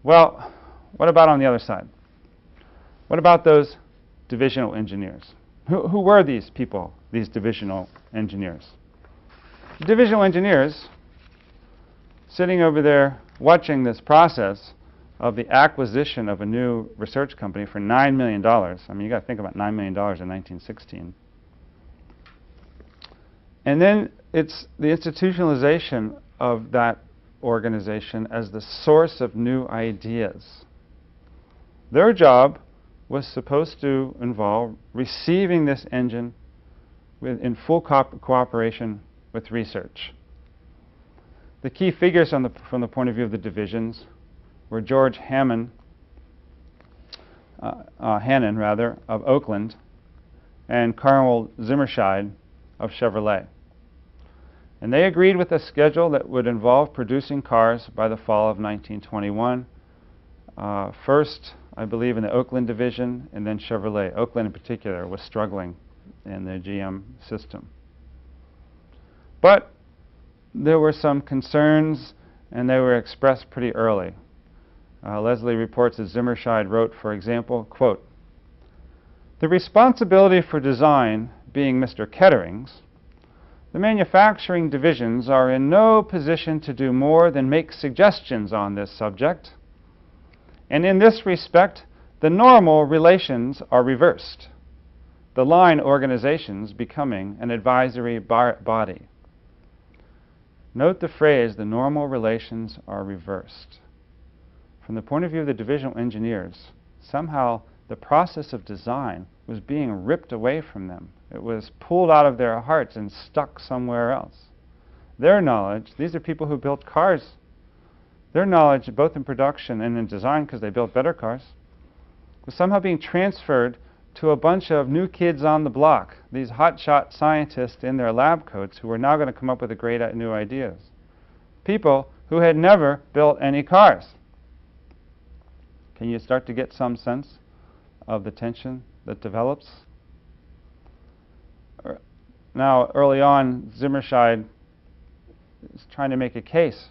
Well, what about on the other side? What about those divisional engineers? Who were these people, these divisional engineers? The divisional engineers, sitting over there watching this process of the acquisition of a new research company for $9 million. I mean, you got to think about $9 million in 1916. And then it's the institutionalization of that organization as the source of new ideas. Their job was supposed to involve receiving this engine in full cooperation with research. The key figures from the point of view of the divisions were George Hannon of Oakland and Carl Zimmerscheid of Chevrolet. And they agreed with a schedule that would involve producing cars by the fall of 1921. First, I believe, in the Oakland division, and then Chevrolet. Oakland in particular was struggling in the GM system. But there were some concerns, and they were expressed pretty early. Leslie reports that Zimmerscheid wrote, for example, quote, "The responsibility for design being Mr. Kettering's, the manufacturing divisions are in no position to do more than make suggestions on this subject, and in this respect, the normal relations are reversed, the line organizations becoming an advisory body." Note the phrase, the normal relations are reversed. From the point of view of the divisional engineers, somehow the process of design was being ripped away from them. It was pulled out of their hearts and stuck somewhere else. Their knowledge, these are people who built cars, their knowledge, both in production and in design, because they built better cars, was somehow being transferred to a bunch of new kids on the block, these hotshot scientists in their lab coats who were now going to come up with the great new ideas. People who had never built any cars. Can you start to get some sense of the tension that develops? Now, early on, Zimmerscheid is trying to make a case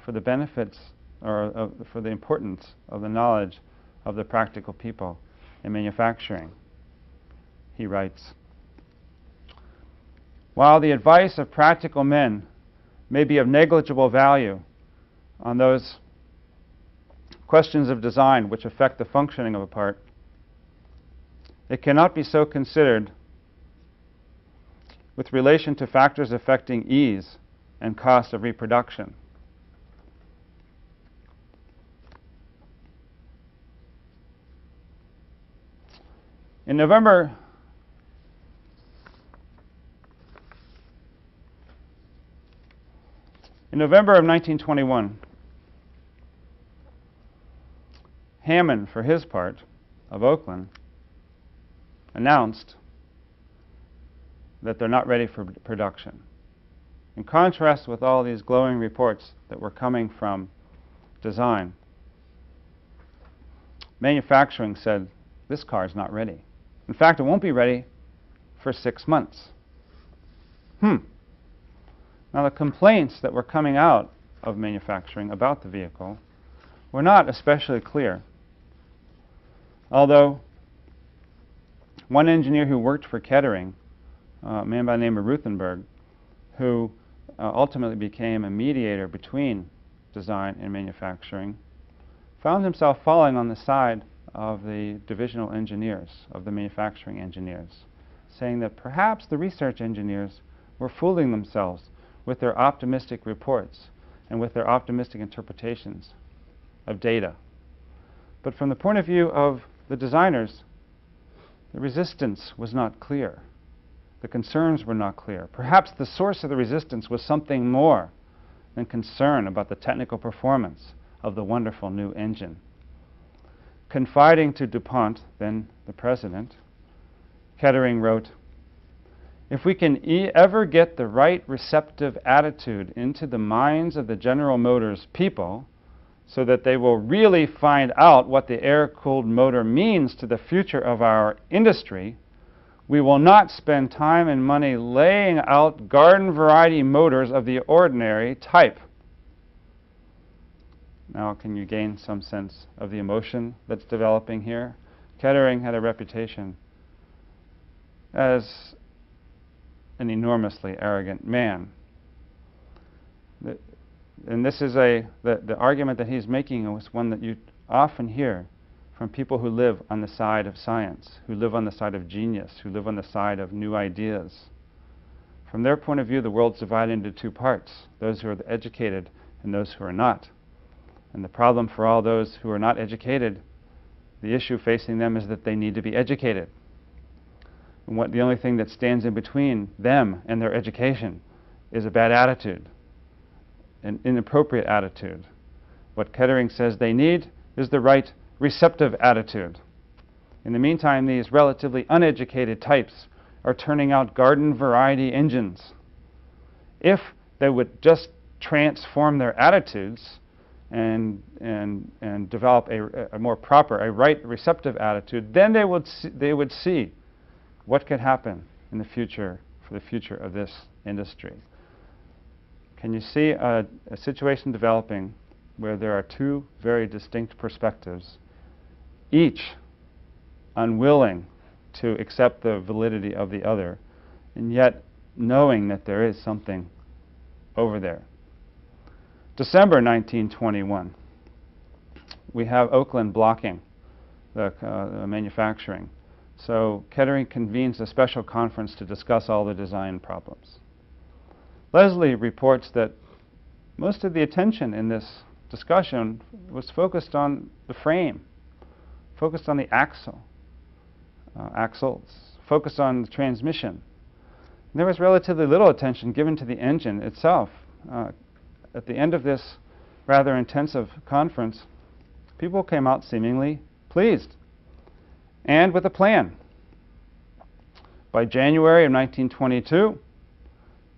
for the benefits or for the importance of the knowledge of the practical people in manufacturing. He writes, "While the advice of practical men may be of negligible value on those questions of design which affect the functioning of a part, it cannot be so considered with relation to factors affecting ease and cost of reproduction. In November of 1921, Hammond, for his part, of Oakland, announced that they're not ready for production. In contrast with all these glowing reports that were coming from design, manufacturing said, this car is not ready. In fact, it won't be ready for 6 months. Now, the complaints that were coming out of manufacturing about the vehicle were not especially clear. Although one engineer who worked for Kettering, a man by the name of Ruthenberg, who ultimately became a mediator between design and manufacturing, found himself falling on the side of the divisional engineers, of the manufacturing engineers, saying that perhaps the research engineers were fooling themselves with their optimistic reports and with their optimistic interpretations of data. But from the point of view of the designers, the resistance was not clear. The concerns were not clear. Perhaps the source of the resistance was something more than concern about the technical performance of the wonderful new engine. Confiding to DuPont, then the president, Kettering wrote, "If we can ever get the right receptive attitude into the minds of the General Motors people so that they will really find out what the air-cooled motor means to the future of our industry, we will not spend time and money laying out garden variety motors of the ordinary type." Now, can you gain some sense of the emotion that's developing here? Kettering had a reputation as an enormously arrogant man. And this is the argument that he's making was one that you often hear from people who live on the side of science, who live on the side of genius, who live on the side of new ideas. From their point of view, the world's divided into two parts, those who are educated and those who are not. And the problem for all those who are not educated, the issue facing them is that they need to be educated. And the only thing that stands in between them and their education is a bad attitude, an inappropriate attitude. What Kettering says they need is the right receptive attitude. In the meantime, these relatively uneducated types are turning out garden variety engines. If they would just transform their attitudes and develop a more proper, a right receptive attitude, then they would see what could happen in the future, for the future of this industry. Can you see a situation developing where there are two very distinct perspectives, each unwilling to accept the validity of the other, and yet knowing that there is something over there? December 1921, we have Oakland blocking the manufacturing. So Kettering convenes a special conference to discuss all the design problems. Leslie reports that most of the attention in this discussion was focused on the frame, focused on the axles, focused on the transmission. And there was relatively little attention given to the engine itself. At the end of this rather intensive conference, people came out seemingly pleased and with a plan. By January of 1922,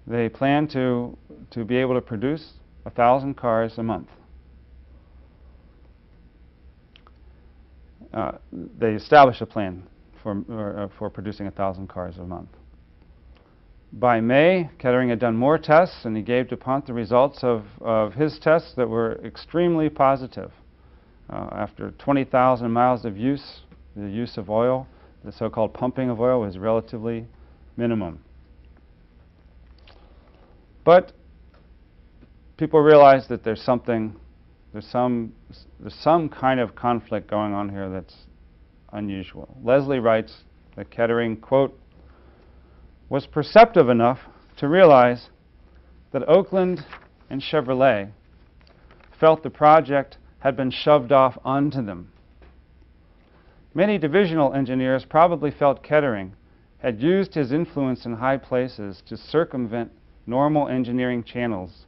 they planned to be able to produce 1,000 cars a month. They established a plan for producing 1,000 cars a month. By May, Kettering had done more tests, and he gave DuPont the results of his tests that were extremely positive. After 20,000 miles of use, the use of oil, the so-called pumping of oil, was relatively minimum. But people realize that there's some kind of conflict going on here that's unusual. Leslie writes that Kettering, quote, was perceptive enough to realize that Oakland and Chevrolet felt the project had been shoved off onto them. Many divisional engineers probably felt Kettering had used his influence in high places to circumvent normal engineering channels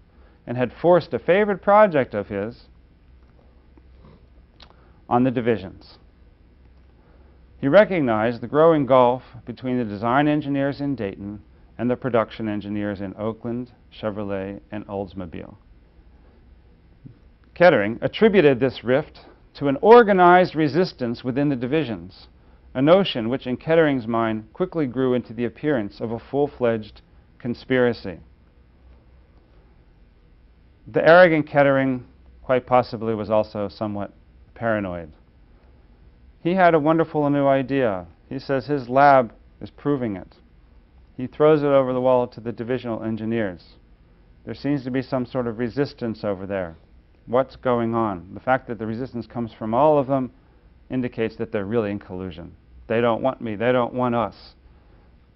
and had forced a favorite project of his on the divisions. He recognized the growing gulf between the design engineers in Dayton and the production engineers in Oakland, Chevrolet, and Oldsmobile. Kettering attributed this rift to an organized resistance within the divisions, a notion which in Kettering's mind quickly grew into the appearance of a full-fledged conspiracy. The arrogant Kettering quite possibly was also somewhat paranoid. He had a wonderful new idea. He says his lab is proving it. He throws it over the wall to the divisional engineers. There seems to be some sort of resistance over there. What's going on? The fact that the resistance comes from all of them indicates that they're really in collusion. They don't want me. They don't want us,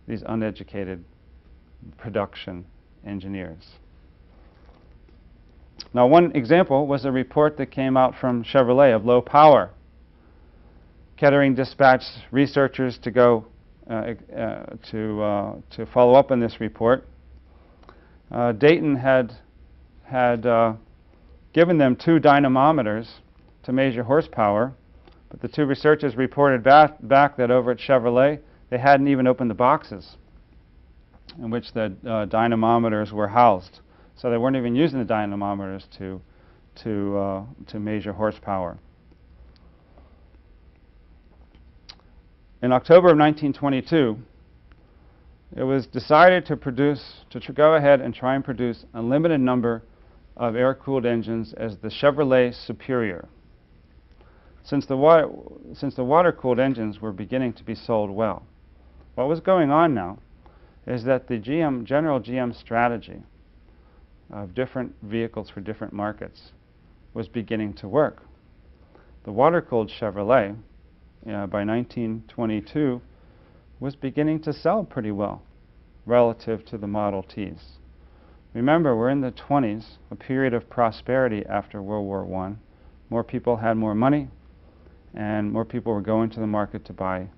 these uneducated production engineers. Now, one example was a report that came out from Chevrolet of low power. Kettering dispatched researchers to go to follow up on this report. Dayton had given them 2 dynamometers to measure horsepower, but the 2 researchers reported back that over at Chevrolet they hadn't even opened the boxes in which the dynamometers were housed. So they weren't even using the dynamometers to measure horsepower. In October of 1922, it was decided to go ahead and try and produce a limited number of air-cooled engines as the Chevrolet Superior. Since the water-cooled engines were beginning to be sold well, what was going on now is that the general GM strategy of different vehicles for different markets was beginning to work. The water-cooled Chevrolet, by 1922, was beginning to sell pretty well relative to the Model Ts. Remember, we're in the 20s, a period of prosperity after World War I. More people had more money, and more people were going to the market to buy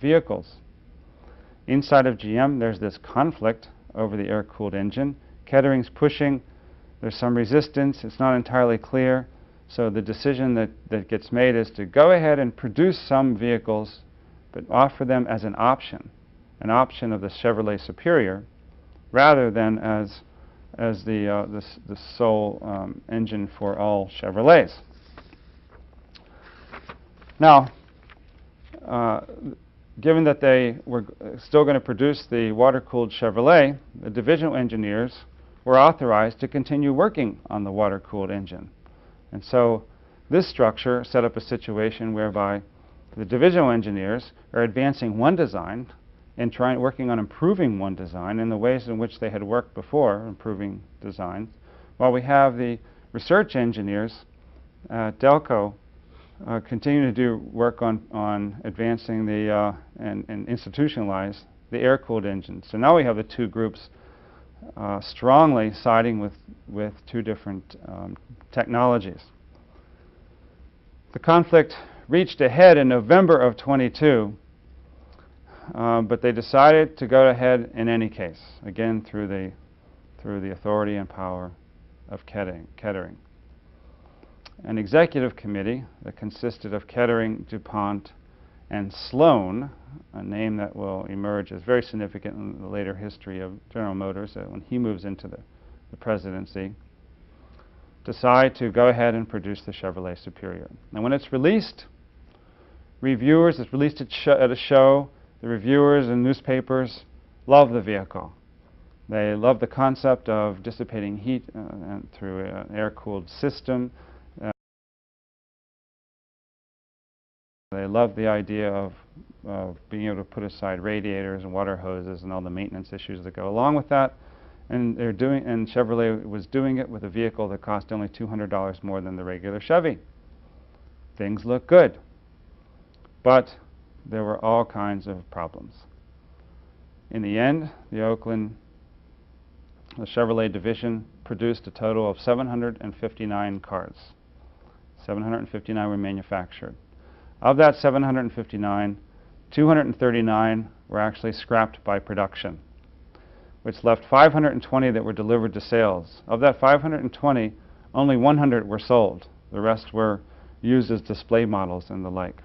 vehicles. Inside of GM, there's this conflict over the air-cooled engine. Kettering's pushing. There's some resistance. It's not entirely clear. So the decision that gets made is to go ahead and produce some vehicles, but offer them as an option of the Chevrolet Superior, rather than as the sole engine for all Chevrolets. Now, given that they were still going to produce the water-cooled Chevrolet, the divisional engineers were authorized to continue working on the water-cooled engine. And so this structure set up a situation whereby the divisional engineers are advancing one design and working on improving one design in the ways in which they had worked before, improving designs, while we have the research engineers at DELCO continue to do work on advancing and institutionalize the air-cooled engine. So now we have the two groups strongly siding with two different technologies. The conflict reached a head in November of 22, but they decided to go ahead in any case, again through the authority and power of Kettering. An executive committee that consisted of Kettering, DuPont, and Sloan, a name that will emerge as very significant in the later history of General Motors when he moves into the presidency, decide to go ahead and produce the Chevrolet Superior. And when it's released, it's released at a show, the reviewers and newspapers love the vehicle. They love the concept of dissipating heat through an air-cooled system. They love the idea of being able to put aside radiators and water hoses and all the maintenance issues that go along with that. And Chevrolet was doing it with a vehicle that cost only $200 more than the regular Chevy. Things look good, but there were all kinds of problems. In the end, the Chevrolet division produced a total of 759 cars. 759 were manufactured. Of that 759, 239 were actually scrapped by production, which left 520 that were delivered to sales. Of that 520, only 100 were sold. The rest were used as display models and the like.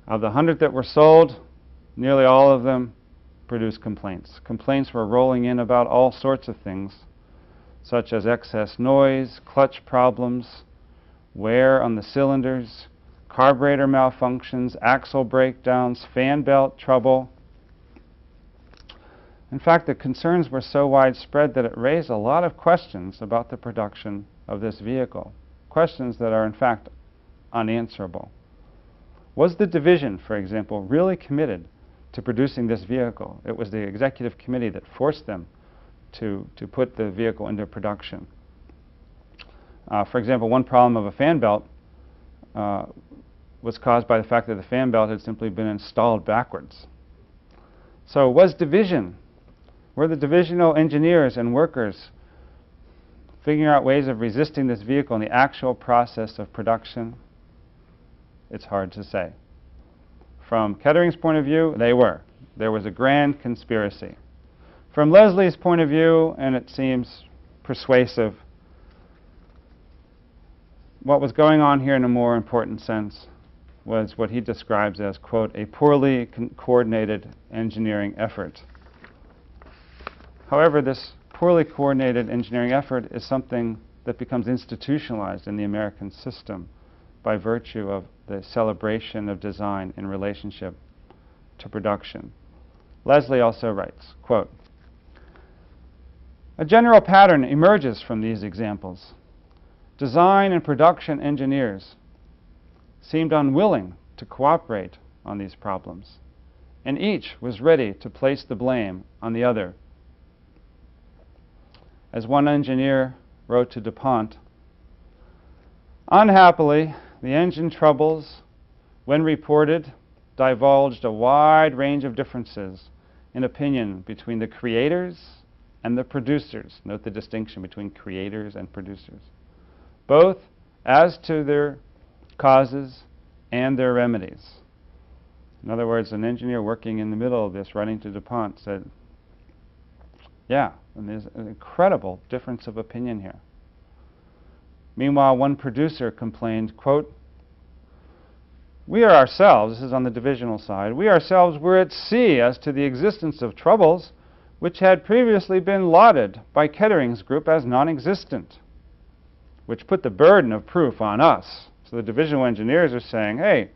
Of the 100 that were sold, nearly all of them produced complaints. Complaints were rolling in about all sorts of things, such as excess noise, clutch problems, wear on the cylinders, carburetor malfunctions, axle breakdowns, fan belt trouble. In fact, the concerns were so widespread that it raised a lot of questions about the production of this vehicle, questions that are in fact unanswerable. Was the division, for example, really committed to producing this vehicle? It was the executive committee that forced them to put the vehicle into production. For example, one problem of a fan belt was caused by the fact that the fan belt had simply been installed backwards. So were the divisional engineers and workers figuring out ways of resisting this vehicle in the actual process of production? It's hard to say. From Kettering's point of view, they were. There was a grand conspiracy. From Leslie's point of view, and it seems persuasive, what was going on here in a more important sense was what he describes as, quote, a poorly coordinated engineering effort. However, this poorly coordinated engineering effort is something that becomes institutionalized in the American system by virtue of the celebration of design in relationship to production. Leslie also writes, quote, A general pattern emerges from these examples. Design and production engineers seemed unwilling to cooperate on these problems, and each was ready to place the blame on the other. As one engineer wrote to DuPont, "Unhappily, the engine troubles, when reported, divulged a wide range of differences in opinion between the creators and the producers." Note the distinction between creators and producers. "Both as to their causes and their remedies." In other words, an engineer working in the middle of this, writing to DuPont, said, yeah, and there's an incredible difference of opinion here. Meanwhile, one producer complained, quote, "We are ourselves," this is on the divisional side, "we ourselves were at sea as to the existence of troubles which had previously been lauded by Kettering's group as non-existent, which put the burden of proof on us." So the divisional engineers are saying, hey,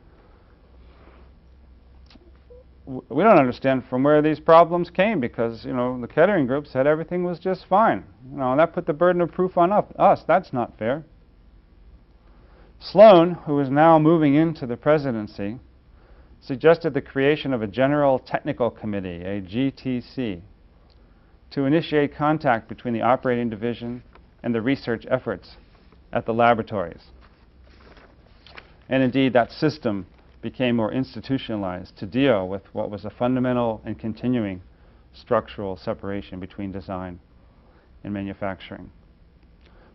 we don't understand from where these problems came because, the Kettering group said everything was just fine. And that put the burden of proof on us. That's not fair. Sloan, who is now moving into the presidency, suggested the creation of a General Technical Committee, a GTC, to initiate contact between the operating division and the research efforts at the laboratories. And indeed, that system became more institutionalized to deal with what was a fundamental and continuing structural separation between design and manufacturing.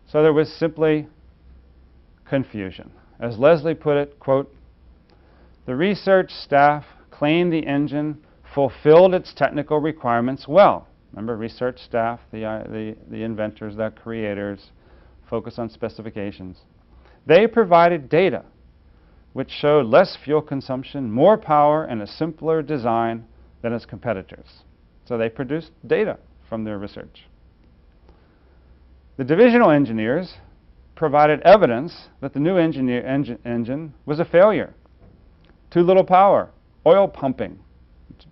So there was simply confusion. As Leslie put it, quote, "The research staff claimed the engine fulfilled its technical requirements well." Remember, research staff, the inventors, the creators, focus on specifications. "They provided data which showed less fuel consumption, more power, and a simpler design than its competitors." So they produced data from their research. The divisional engineers provided evidence that the new engine was a failure. Too little power, oil pumping,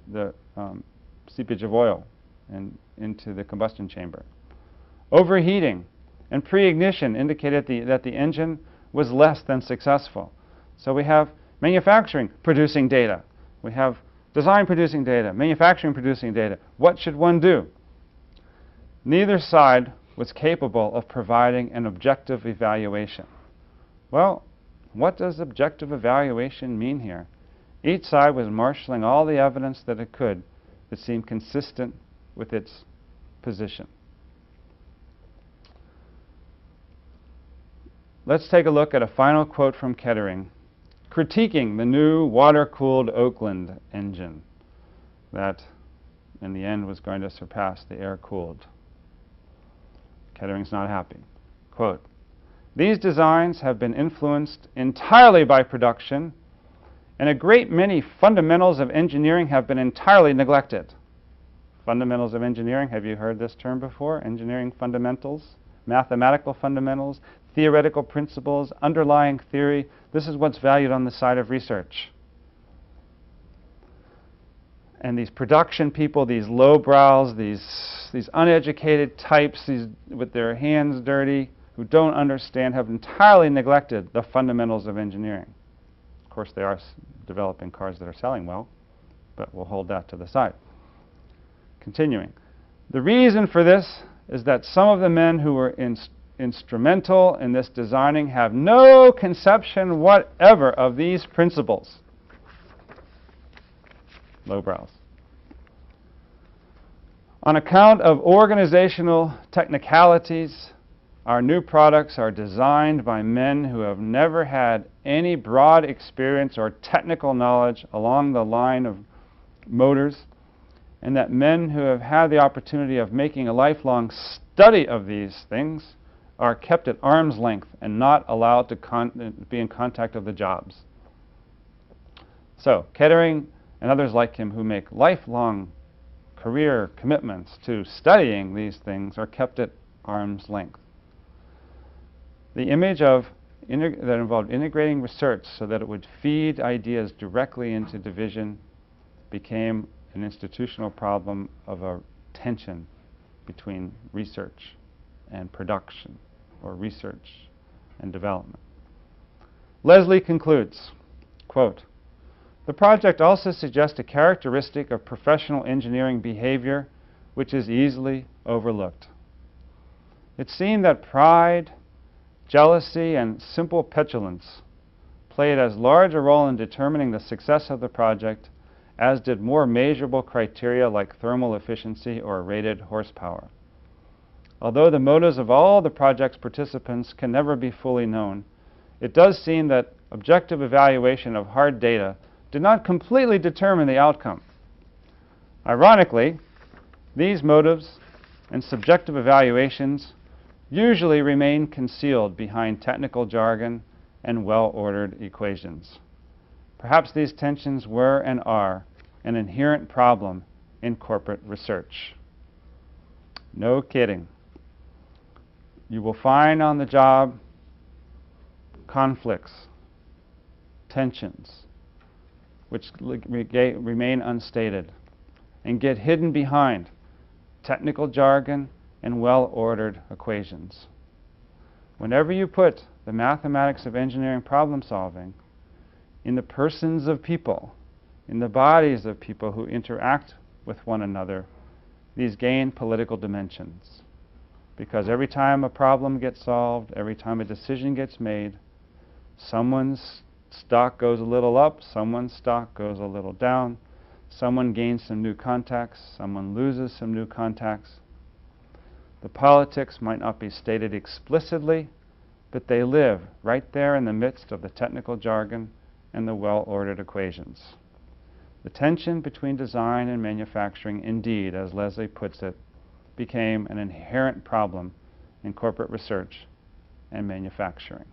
the seepage of oil into the combustion chamber. Overheating and pre-ignition indicated that the engine was less than successful. So we have manufacturing producing data. We have design producing data, manufacturing producing data. What should one do? Neither side was capable of providing an objective evaluation. Well, what does objective evaluation mean here? Each side was marshaling all the evidence that it could that seemed consistent with its position. Let's take a look at a final quote from Kettering, critiquing the new water-cooled Oakland engine that, in the end, was going to surpass the air-cooled. Kettering's not happy. Quote, "These designs have been influenced entirely by production, and a great many fundamentals of engineering have been entirely neglected." Fundamentals of engineering, have you heard this term before? Engineering fundamentals, mathematical fundamentals, theoretical principles, underlying theory. This is what's valued on the side of research. And these production people, these lowbrows, these uneducated types, these with their hands dirty, who don't understand, have entirely neglected the fundamentals of engineering. Of course, they are developing cars that are selling well, but we'll hold that to the side. Continuing. "The reason for this is that some of the men who were instrumental in this designing have no conception whatever of these principles." Lowbrows. "On account of organizational technicalities, our new products are designed by men who have never had any broad experience or technical knowledge along the line of motors, and that men who have had the opportunity of making a lifelong study of these things are kept at arm's length and not allowed to be in contact of the jobs." So, Kettering and others like him who make lifelong career commitments to studying these things are kept at arm's length. The image that involved integrating research so that it would feed ideas directly into division became an institutional problem of a tension between research and production, or research and development. Leslie concludes, quote, "The project also suggests a characteristic of professional engineering behavior which is easily overlooked. It seemed that pride, jealousy, and simple petulance played as large a role in determining the success of the project as did more measurable criteria like thermal efficiency or rated horsepower. Although the motives of all the project's participants can never be fully known, it does seem that objective evaluation of hard data did not completely determine the outcome. Ironically, these motives and subjective evaluations usually remain concealed behind technical jargon and well-ordered equations. Perhaps these tensions were and are an inherent problem in corporate research." No kidding. You will find on the job conflicts, tensions, which remain unstated and get hidden behind technical jargon and well-ordered equations. Whenever you put the mathematics of engineering problem solving in the persons of people, in the bodies of people who interact with one another, these gain political dimensions. Because every time a problem gets solved, every time a decision gets made, someone's stock goes a little up, someone's stock goes a little down, someone gains some new contacts, someone loses some new contacts. The politics might not be stated explicitly, but they live right there in the midst of the technical jargon and the well-ordered equations. The tension between design and manufacturing, indeed, as Leslie puts it, became an inherent problem in corporate research and manufacturing.